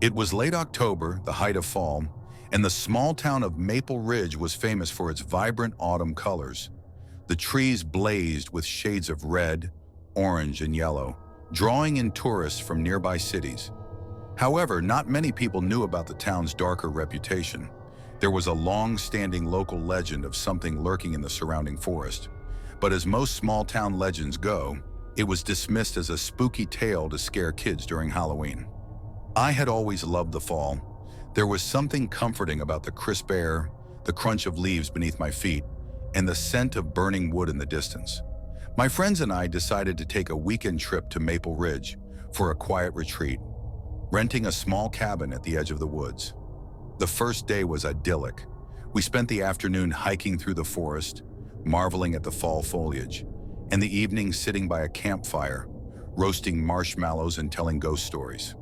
It was late October, the height of fall, and the small town of Maple Ridge was famous for its vibrant autumn colors. The trees blazed with shades of red, orange, and yellow, drawing in tourists from nearby cities. However, not many people knew about the town's darker reputation. There was a long-standing local legend of something lurking in the surrounding forest. But as most small-town legends go, it was dismissed as a spooky tale to scare kids during Halloween. I had always loved the fall. There was something comforting about the crisp air, the crunch of leaves beneath my feet, and the scent of burning wood in the distance. My friends and I decided to take a weekend trip to Maple Ridge for a quiet retreat, renting a small cabin at the edge of the woods. The first day was idyllic. We spent the afternoon hiking through the forest, marveling at the fall foliage, and the evening sitting by a campfire, roasting marshmallows and telling ghost stories.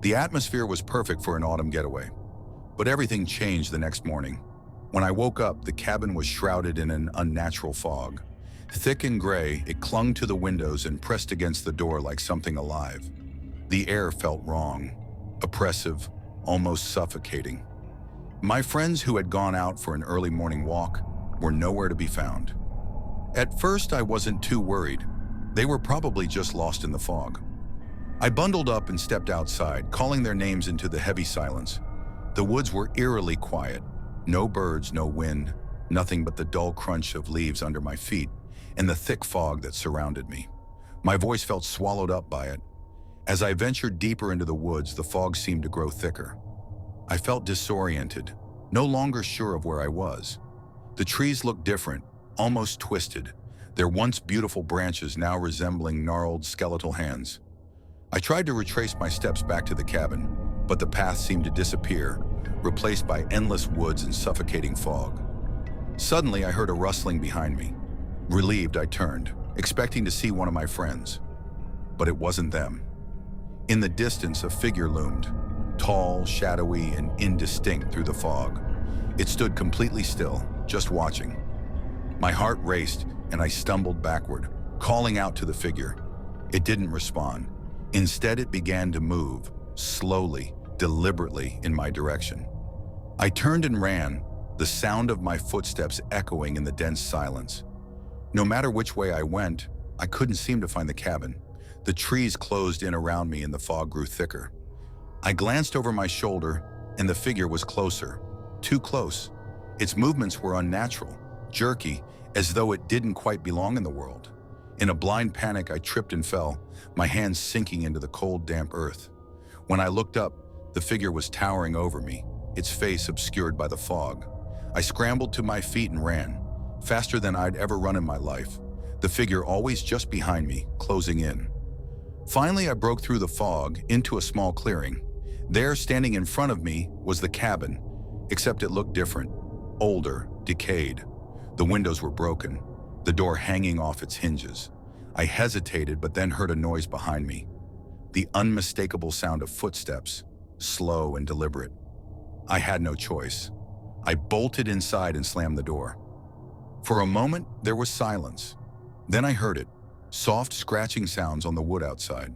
The atmosphere was perfect for an autumn getaway, but everything changed the next morning. When I woke up, the cabin was shrouded in an unnatural fog. Thick and gray, it clung to the windows and pressed against the door like something alive. The air felt wrong, oppressive, almost suffocating. My friends who had gone out for an early morning walk were nowhere to be found. At first, I wasn't too worried. They were probably just lost in the fog. I bundled up and stepped outside, calling their names into the heavy silence. The woods were eerily quiet. No birds, no wind, nothing but the dull crunch of leaves under my feet and the thick fog that surrounded me. My voice felt swallowed up by it. As I ventured deeper into the woods, the fog seemed to grow thicker. I felt disoriented, no longer sure of where I was. The trees looked different, almost twisted, their once beautiful branches now resembling gnarled skeletal hands. I tried to retrace my steps back to the cabin, but the path seemed to disappear, replaced by endless woods and suffocating fog. Suddenly, I heard a rustling behind me. Relieved, I turned, expecting to see one of my friends. But it wasn't them. In the distance, a figure loomed, tall, shadowy, and indistinct through the fog. It stood completely still, just watching. My heart raced, and I stumbled backward, calling out to the figure. It didn't respond. Instead, it began to move, slowly, deliberately, in my direction. I turned and ran, the sound of my footsteps echoing in the dense silence. No matter which way I went, I couldn't seem to find the cabin. The trees closed in around me and the fog grew thicker. I glanced over my shoulder, and the figure was closer, too close. Its movements were unnatural, jerky, as though it didn't quite belong in the world. In a blind panic, I tripped and fell, my hands sinking into the cold, damp earth. When I looked up, the figure was towering over me, its face obscured by the fog. I scrambled to my feet and ran, faster than I'd ever run in my life, the figure always just behind me, closing in. Finally, I broke through the fog into a small clearing. There, standing in front of me, was the cabin, except it looked different, older, decayed. The windows were broken, the door hanging off its hinges. I hesitated, but then heard a noise behind me. The unmistakable sound of footsteps, slow and deliberate. I had no choice. I bolted inside and slammed the door. For a moment, there was silence. Then I heard it, soft scratching sounds on the wood outside.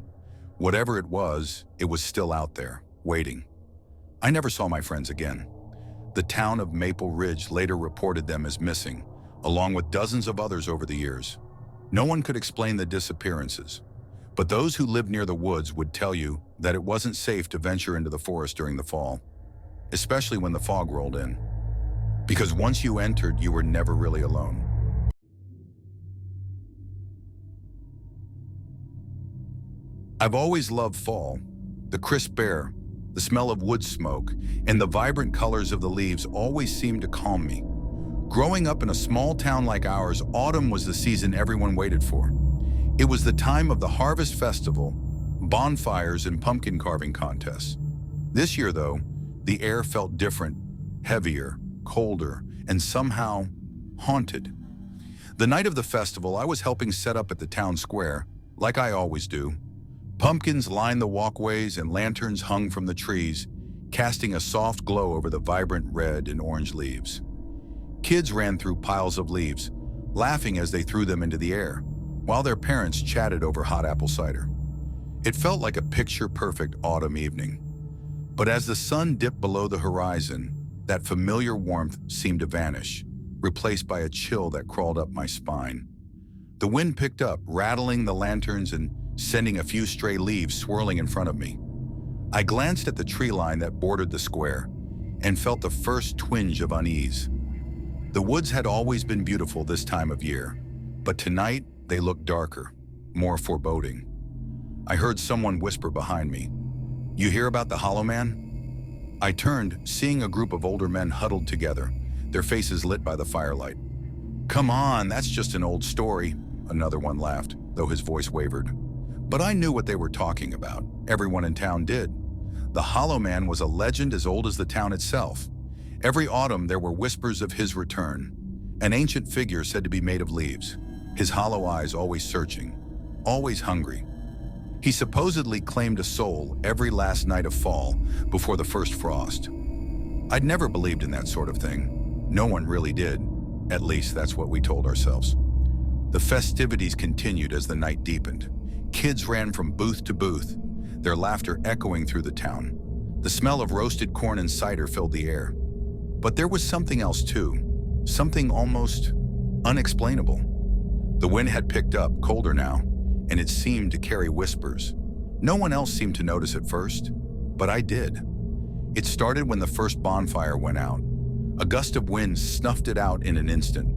Whatever it was still out there, waiting. I never saw my friends again. The town of Maple Ridge later reported them as missing, along with dozens of others over the years. No one could explain the disappearances, but those who lived near the woods would tell you that it wasn't safe to venture into the forest during the fall, especially when the fog rolled in. Because once you entered, you were never really alone. I've always loved fall. The crisp air, the smell of wood smoke, and the vibrant colors of the leaves always seemed to calm me. Growing up in a small town like ours, autumn was the season everyone waited for. It was the time of the Harvest Festival, bonfires, and pumpkin carving contests. This year, though, the air felt different, heavier, colder, and somehow haunted. The night of the festival, I was helping set up at the town square, like I always do. Pumpkins lined the walkways and lanterns hung from the trees, casting a soft glow over the vibrant red and orange leaves. Kids ran through piles of leaves, laughing as they threw them into the air, while their parents chatted over hot apple cider. It felt like a picture-perfect autumn evening. But as the sun dipped below the horizon, that familiar warmth seemed to vanish, replaced by a chill that crawled up my spine. The wind picked up, rattling the lanterns and sending a few stray leaves swirling in front of me. I glanced at the tree line that bordered the square and felt the first twinge of unease. The woods had always been beautiful this time of year, but tonight they looked darker, more foreboding. I heard someone whisper behind me, "You hear about the Hollow Man?" I turned, seeing a group of older men huddled together, their faces lit by the firelight. "Come on, that's just an old story," another one laughed, though his voice wavered. But I knew what they were talking about. Everyone in town did. The Hollow Man was a legend as old as the town itself. Every autumn there were whispers of his return, an ancient figure said to be made of leaves, his hollow eyes always searching, always hungry. He supposedly claimed a soul every last night of fall before the first frost. I'd never believed in that sort of thing. No one really did. At least that's what we told ourselves. The festivities continued as the night deepened. Kids ran from booth to booth, their laughter echoing through the town. The smell of roasted corn and cider filled the air. But there was something else too, something almost unexplainable. The wind had picked up, colder now, and it seemed to carry whispers. No one else seemed to notice at first, but I did. It started when the first bonfire went out. A gust of wind snuffed it out in an instant,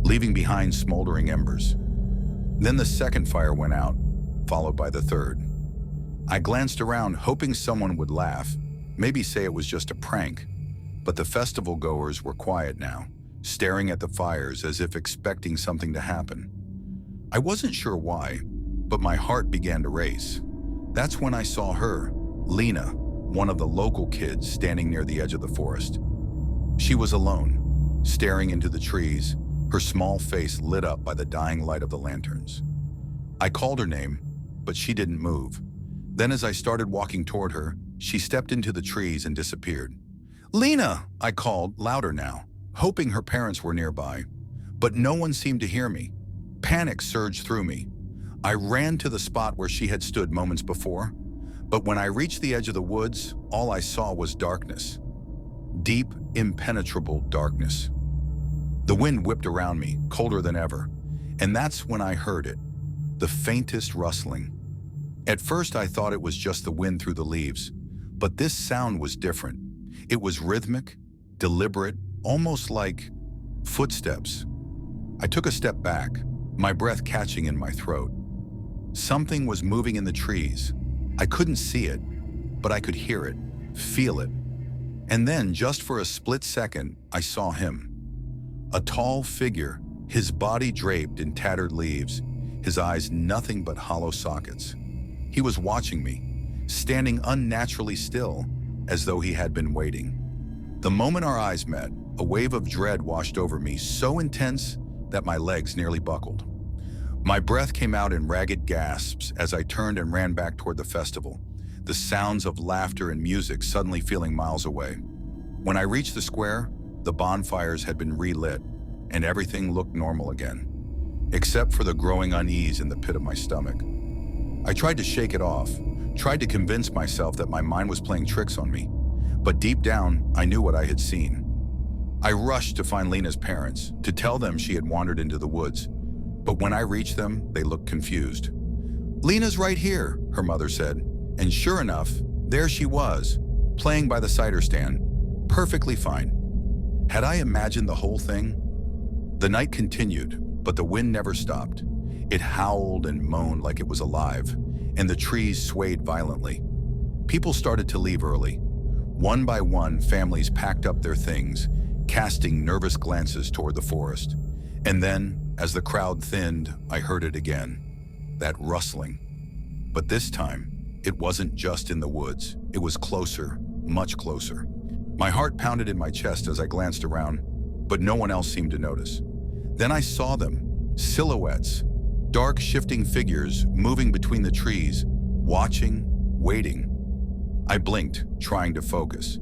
leaving behind smoldering embers. Then the second fire went out, followed by the third. I glanced around, hoping someone would laugh, maybe say it was just a prank, but the festival goers were quiet now, staring at the fires as if expecting something to happen. I wasn't sure why, but my heart began to race. That's when I saw her, Lena, one of the local kids standing near the edge of the forest. She was alone, staring into the trees, her small face lit up by the dying light of the lanterns. I called her name, but she didn't move. Then as I started walking toward her, she stepped into the trees and disappeared. "Lena!" I called, louder now, hoping her parents were nearby. But no one seemed to hear me. Panic surged through me. I ran to the spot where she had stood moments before, but when I reached the edge of the woods, all I saw was darkness. Deep, impenetrable darkness. The wind whipped around me, colder than ever, and that's when I heard it, the faintest rustling. At first I thought it was just the wind through the leaves, but this sound was different. It was rhythmic, deliberate, almost like footsteps. I took a step back, my breath catching in my throat. Something was moving in the trees. I couldn't see it, but I could hear it, feel it. And then, just for a split second, I saw him. A tall figure, his body draped in tattered leaves, his eyes nothing but hollow sockets. He was watching me, standing unnaturally still, as though he had been waiting. The moment our eyes met, a wave of dread washed over me, so intense that my legs nearly buckled. My breath came out in ragged gasps as I turned and ran back toward the festival, the sounds of laughter and music suddenly feeling miles away. When I reached the square, the bonfires had been relit, and everything looked normal again, except for the growing unease in the pit of my stomach. I tried to shake it off, tried to convince myself that my mind was playing tricks on me, but deep down, I knew what I had seen. I rushed to find Lena's parents, to tell them she had wandered into the woods, but when I reached them, they looked confused. "Lena's right here," her mother said, and sure enough, there she was, playing by the cider stand, perfectly fine. Had I imagined the whole thing? The night continued, but the wind never stopped. It howled and moaned like it was alive, and the trees swayed violently. People started to leave early. One by one, families packed up their things, casting nervous glances toward the forest. And then, as the crowd thinned, I heard it again, that rustling. But this time, it wasn't just in the woods. It was closer, much closer. My heart pounded in my chest as I glanced around, but no one else seemed to notice. Then I saw them, silhouettes, dark shifting figures moving between the trees, watching, waiting. I blinked, trying to focus.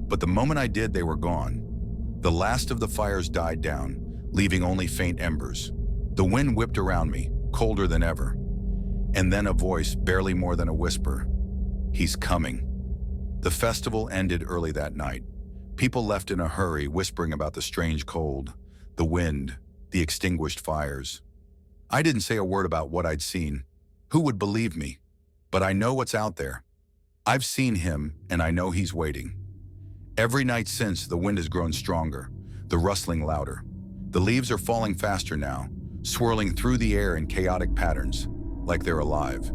But the moment I did, they were gone. The last of the fires died down, leaving only faint embers. The wind whipped around me, colder than ever. And then a voice, barely more than a whisper. "He's coming." The festival ended early that night. People left in a hurry, whispering about the strange cold, the wind, the extinguished fires. I didn't say a word about what I'd seen. Who would believe me? But I know what's out there. I've seen him, and I know he's waiting. Every night since, the wind has grown stronger, the rustling louder. The leaves are falling faster now, swirling through the air in chaotic patterns, like they're alive.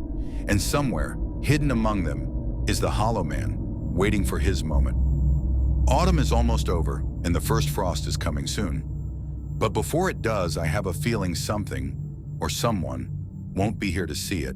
And somewhere, hidden among them, is the Hollow Man, waiting for his moment. Autumn is almost over, and the first frost is coming soon. But before it does, I have a feeling something, or someone, won't be here to see it.